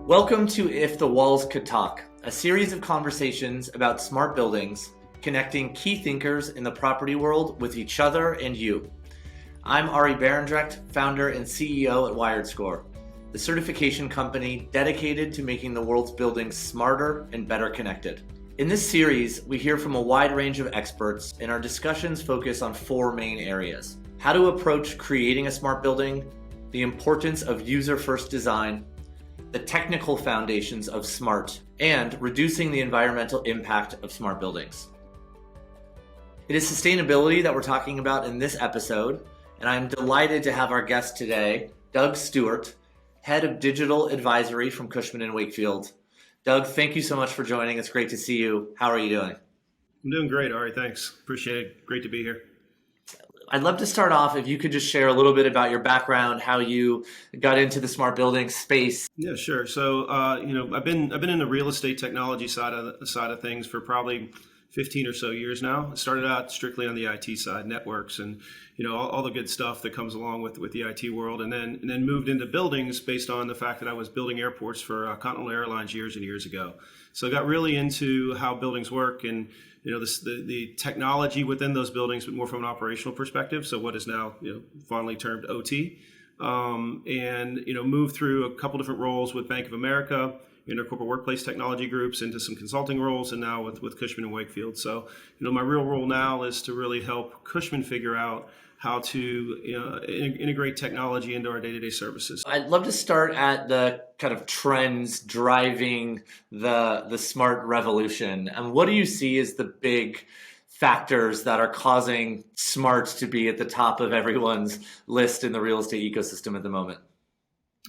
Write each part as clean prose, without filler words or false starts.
Welcome to If the Walls Could Talk, a series of conversations about smart buildings, connecting key thinkers in the property world with each other and you. I'm Arie, founder and CEO at WiredScore, the certification company dedicated to making the world's buildings smarter and better connected. In this series, we hear from a wide range of experts, and our discussions focus on four main areas: how to approach creating a smart building, the importance of user-first design, the technical foundations of smart, and reducing the environmental impact of smart buildings. It is sustainability that we're talking about in this episode, and I'm delighted to have our guest today, Doug Stewart, Head of Digital Advisory from Cushman Wakefield. Doug, thank you so much for joining. It's great to see you. How are you doing? I'm doing great, Arie. Thanks. Appreciate it. Great to be here. I'd love to start off if you could just share a little bit about your background, how you got into the smart building space. Yeah, sure. So, I've been in the real estate technology side of things for probably 15 or so years now. I started out strictly on the IT side, networks, and all the good stuff that comes along with the IT world, and then moved into buildings based on the fact that I was building airports for Continental Airlines years and years ago. So I got really into how buildings work and the technology within those buildings, but more from an operational perspective. So what is now fondly termed OT, and moved through a couple different roles with Bank of America in our corporate workplace technology groups, into some consulting roles, and now with Cushman Wakefield. So my real role now is to really help Cushman figure out how to integrate technology into our day-to-day services. I'd love to start at the kind of trends driving the smart revolution. And what do you see as the big factors that are causing smart to be at the top of everyone's list in the real estate ecosystem at the moment?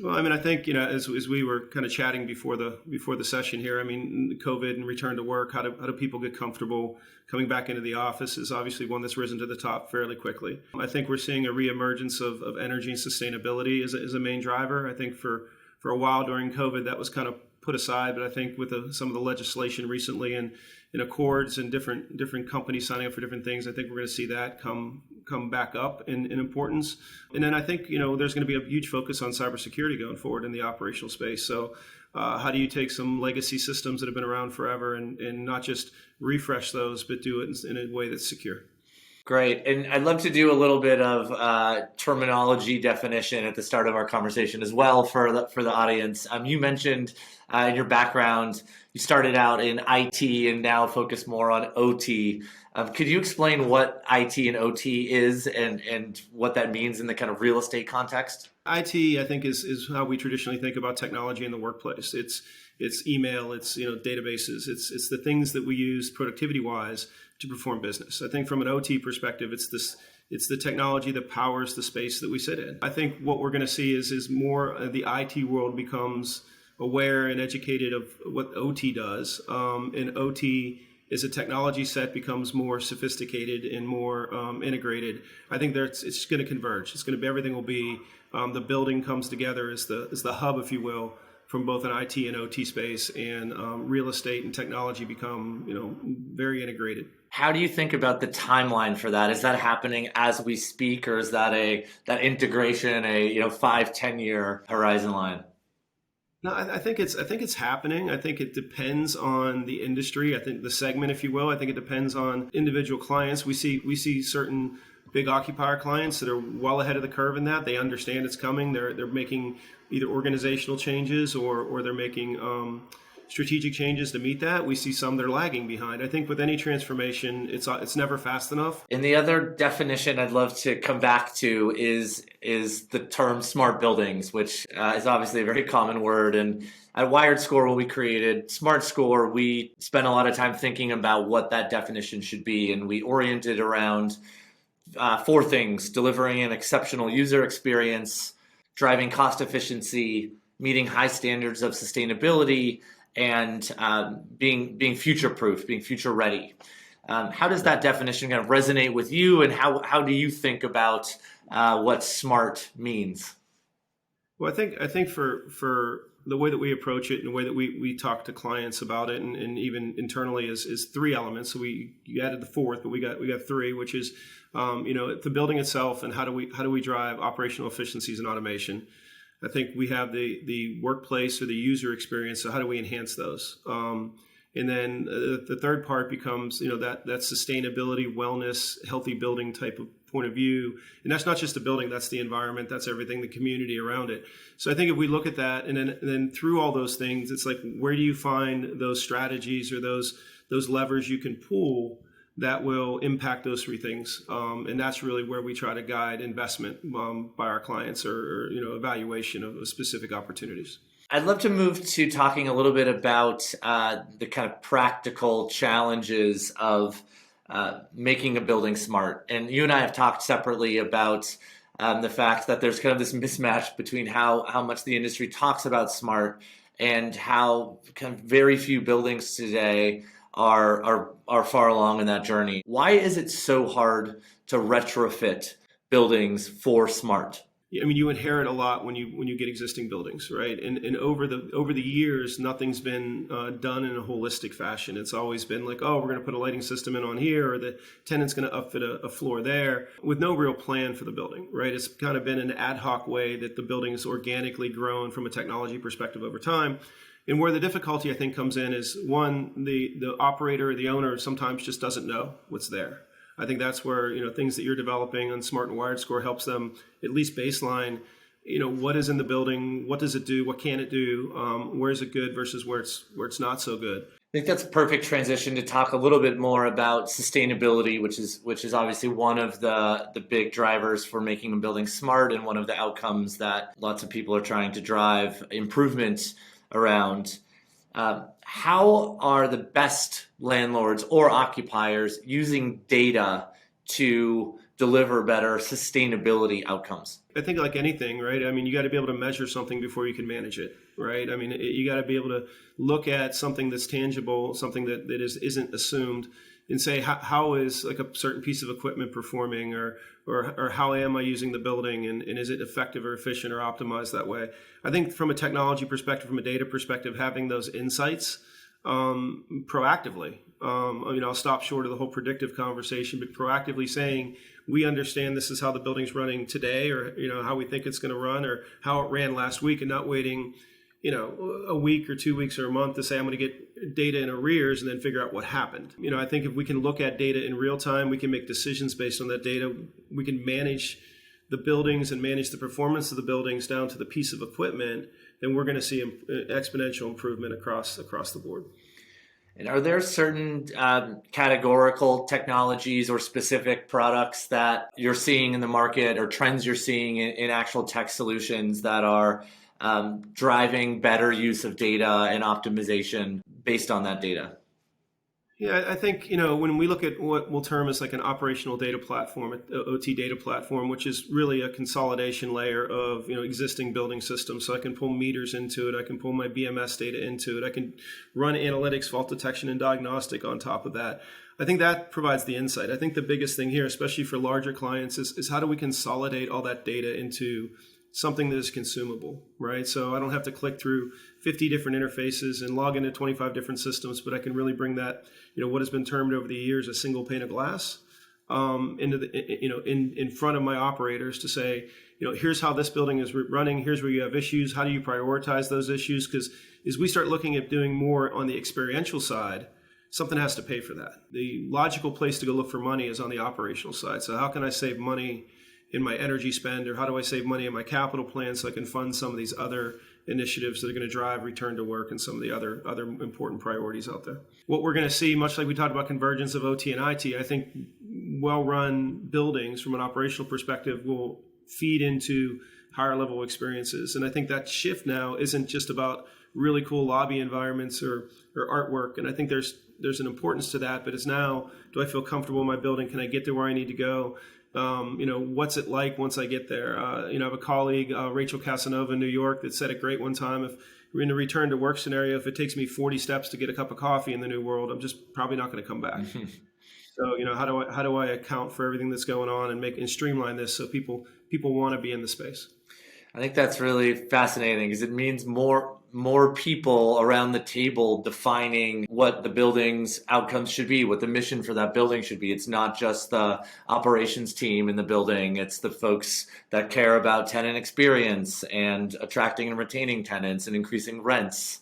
Well, I think, as we were kind of chatting before the session here, COVID and return to work, how do people get comfortable coming back into the office is obviously one that's risen to the top fairly quickly. I think we're seeing a reemergence of energy and sustainability as a main driver. I think for a while during COVID, that was kind of put aside, but I think with some of the legislation recently and in accords and different companies signing up for different things, I think we're going to see that come back up in importance. And then I think there's going to be a huge focus on cybersecurity going forward in the operational space. So how do you take some legacy systems that have been around forever and not just refresh those, but do it in a way that's secure? Great. And I'd love to do a little bit of terminology definition at the start of our conversation as well for the audience. You mentioned in your background, you started out in IT and now focus more on OT. Could you explain what IT and OT is and what that means in the kind of real estate context? IT, I think, is how we traditionally think about technology in the workplace. It's email, it's databases, it's the things that we use productivity-wise to perform business. I think from an OT perspective, it's the technology that powers the space that we sit in. I think what we're going to see is more of the IT world becomes aware and educated of what OT does, and OT as a technology set becomes more sophisticated and more integrated. I think it's going to converge. It's going to be, everything will be, the building comes together as the hub, if you will, from both an IT and OT space, and real estate and technology become very integrated. How do you think about the timeline for that? Is that happening as we speak, or is that integration 5-10 year horizon line? No, I think it's happening. I think it depends on the industry. I think the segment, if you will. I think it depends on individual clients. We see certain big occupier clients that are well ahead of the curve in that. They understand it's coming. They're making either organizational changes or they're making strategic changes to meet that. We see some that are lagging behind. I think with any transformation, it's never fast enough. And the other definition I'd love to come back to is the term smart buildings, which is obviously a very common word. And at WiredScore, when we created SmartScore, we spent a lot of time thinking about what that definition should be. And we oriented around four things: delivering an exceptional user experience, driving cost efficiency, meeting high standards of sustainability, and being future-proof, being future-ready. How does that definition kind of resonate with you, and how do you think about what smart means? Well, I think for the way that we approach it and the way that we talk to clients about it, and even internally, is three elements. So you added the fourth, but we got three, which is the building itself and how do we drive operational efficiencies and automation. I think we have the workplace or the user experience. So how do we enhance those? And then the third part becomes, that sustainability, wellness, healthy building type of point of view. And that's not just the building, that's the environment, that's everything, the community around it. So I think if we look at that and then through all those things, it's like, where do you find those strategies or those levers you can pull that will impact those three things? And that's really where we try to guide investment by our clients or evaluation of specific opportunities. I'd love to move to talking a little bit about the kind of practical challenges of making a building smart. And you and I have talked separately about the fact that there's kind of this mismatch between how much the industry talks about smart and how kind of very few buildings today are far along in that journey. Why is it so hard to retrofit buildings for smart? I mean, you inherit a lot when you get existing buildings, right? And over the years, nothing's been done in a holistic fashion. It's always been like, oh, we're going to put a lighting system in on here, or the tenant's going to upfit a floor there, with no real plan for the building, right? It's kind of been an ad hoc way that the building has organically grown from a technology perspective over time. And where the difficulty, I think, comes in is, one, the operator or the owner sometimes just doesn't know what's there. I think that's where, things that you're developing on Smart and WiredScore helps them at least baseline, what is in the building, what does it do, what can it do, where is it good versus where it's not so good. I think that's a perfect transition to talk a little bit more about sustainability, which is obviously one of the big drivers for making a building smart and one of the outcomes that lots of people are trying to drive improvements around. How are the best landlords or occupiers using data to deliver better sustainability outcomes? I think like anything, right? I mean, you got to be able to measure something before you can manage it, right? I mean, you got to be able to look at something that's tangible, something that isn't assumed, and say, how is like a certain piece of equipment performing, or how am I using the building, and is it effective or efficient or optimized that way? I think from a technology perspective, from a data perspective, having those insights proactively, I'll stop short of the whole predictive conversation, but proactively saying, we understand this is how the building's running today, or how we think it's going to run, or how it ran last week, and not waiting a week or 2 weeks or a month to say, I'm going to get data in arrears and then figure out what happened. I think if we can look at data in real time, we can make decisions based on that data. We can manage the buildings and manage the performance of the buildings down to the piece of equipment, then we're going to see exponential improvement across the board. And are there certain categorical technologies or specific products that you're seeing in the market, or trends you're seeing in actual tech solutions that are driving better use of data and optimization based on that data? Yeah, I think, when we look at what we'll term as like an operational data platform, an OT data platform, which is really a consolidation layer of, existing building systems. So I can pull meters into it. I can pull my BMS data into it. I can run analytics, fault detection, and diagnostic on top of that. I think that provides the insight. I think the biggest thing here, especially for larger clients, is how do we consolidate all that data into something that is consumable, right? So I don't have to click through 50 different interfaces and log into 25 different systems, but I can really bring that, what has been termed over the years a single pane of glass, into in front of my operators to say, here's how this building is running. Here's where you have issues. How do you prioritize those issues? Because as we start looking at doing more on the experiential side, something has to pay for that. The logical place to go look for money is on the operational side. So how can I save money in my energy spend, or how do I save money in my capital plan so I can fund some of these other initiatives that are going to drive return to work and some of the other important priorities out there. What we're going to see, much like we talked about convergence of OT and IT, I think well-run buildings from an operational perspective will feed into higher level experiences. And I think that shift now isn't just about really cool lobby environments or artwork. And I think there's an importance to that, but it's now, do I feel comfortable in my building? Can I get to where I need to go? What's it like once I get there? I have a colleague, Rachel Casanova in New York, that said it great one time. If we're in a return to work scenario, if it takes me 40 steps to get a cup of coffee in the new world, I'm just probably not going to come back. So, how do I account for everything that's going on and streamline this so people want to be in the space? I think that's really fascinating because it means more people around the table defining what the building's outcomes should be, what the mission for that building should be. It's not just the operations team in the building, it's the folks that care about tenant experience and attracting and retaining tenants and increasing rents.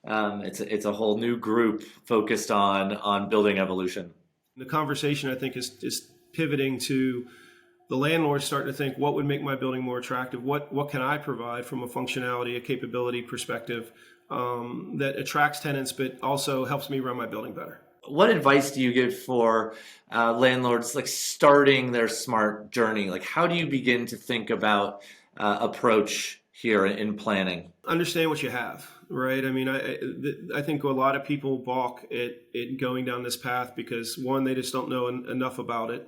It's a whole new group focused on building evolution. The conversation, I think, is pivoting to the landlord starting to think, what would make my building more attractive? What can I provide from a functionality, a capability perspective that attracts tenants, but also helps me run my building better? What advice do you give for landlords like starting their smart journey? Like, how do you begin to think about approach here in planning? Understand what you have, right? I mean, I think a lot of people balk at going down this path because, one, they just don't know enough about it.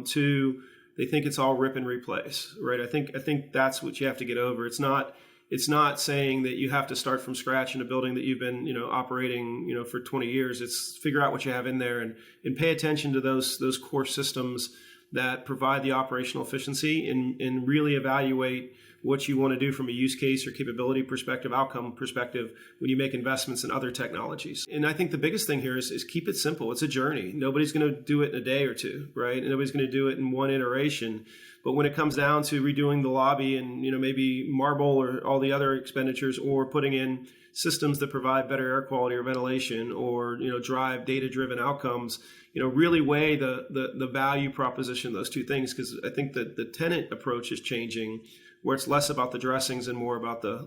Two, they think it's all rip and replace, right? I think that's what you have to get over. It's not saying that you have to start from scratch in a building that you've been, operating, for 20 years. It's figure out what you have in there and pay attention to those core systems that provide the operational efficiency and really evaluate what you want to do from a use case or capability perspective, outcome perspective when you make investments in other technologies. And I think the biggest thing here is keep it simple. It's a journey. Nobody's going to do it in a day or two, right? And nobody's going to do it in one iteration. But when it comes down to redoing the lobby and, maybe marble or all the other expenditures, or putting in systems that provide better air quality or ventilation, or, drive data-driven outcomes, really weigh the value proposition of those two things. Because I think that the tenant approach is changing, where it's less about the dressings and more about the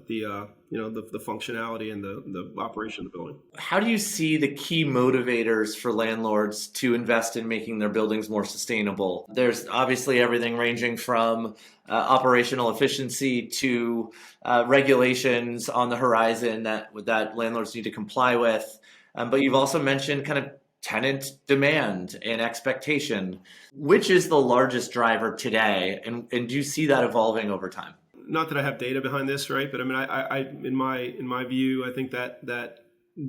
functionality and the operation of the building. How do you see the key motivators for landlords to invest in making their buildings more sustainable? There's obviously everything ranging from operational efficiency to regulations on the horizon that landlords need to comply with. But you've also mentioned kind of tenant demand and expectation. Which is the largest driver today, and do you see that evolving over time? Not that I have data behind this, right? But I mean, I in my view, I think that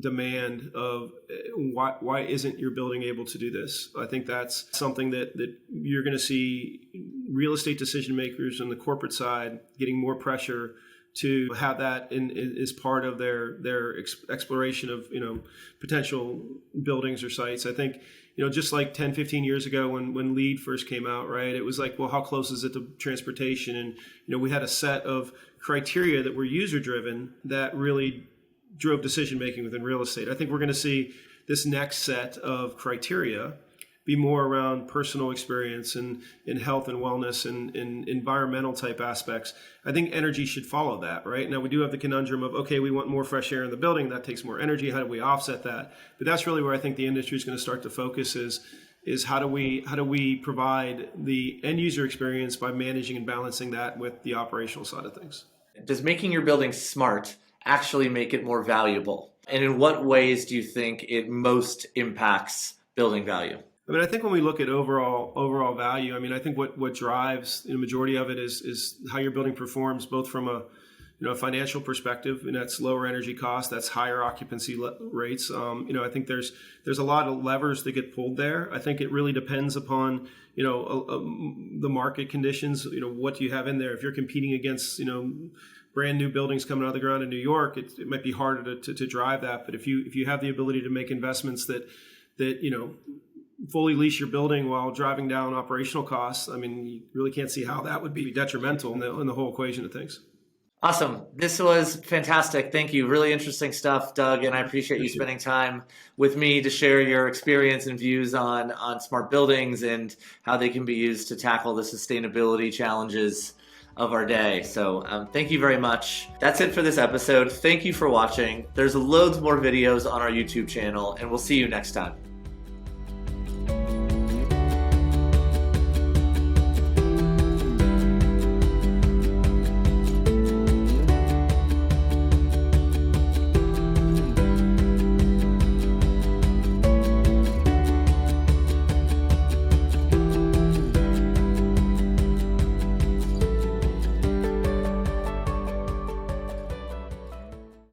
demand of why isn't your building able to do this? I think that's something that you're going to see real estate decision makers on the corporate side getting more pressure to have that as part of their exploration of potential buildings or sites. I think just like 10, 15 years ago when LEED first came out, right? It was like, well, how close is it to transportation? And we had a set of criteria that were user driven that really drove decision making within real estate. I think we're going to see this next set of criteria be more around personal experience and health and wellness and environmental type aspects. I think energy should follow that, right? Now we do have the conundrum of, okay, we want more fresh air in the building. That takes more energy. How do we offset that? But that's really where I think the industry is going to start to focus is how do we provide the end user experience by managing and balancing that with the operational side of things. Does making your building smart actually make it more valuable? And in what ways do you think it most impacts building value? I mean, I think when we look at overall value, I mean, I think what drives the majority of it is how your building performs, both from a financial perspective, and that's lower energy costs, that's higher occupancy rates. I think there's a lot of levers that get pulled there. I think it really depends upon the market conditions. What do you have in there? If you're competing against brand new buildings coming out of the ground in New York, it might be harder to drive that. But if you have the ability to make investments that fully lease your building while driving down operational costs, I mean, you really can't see how that would be detrimental in the whole equation of things. Awesome. This was fantastic. Thank you. Really interesting stuff, Doug, and I appreciate you spending time with me to share your experience and views on smart buildings and how they can be used to tackle the sustainability challenges of our day. So thank you very much. That's it for this episode. Thank you for watching. There's loads more videos on our YouTube channel, and we'll see you next time.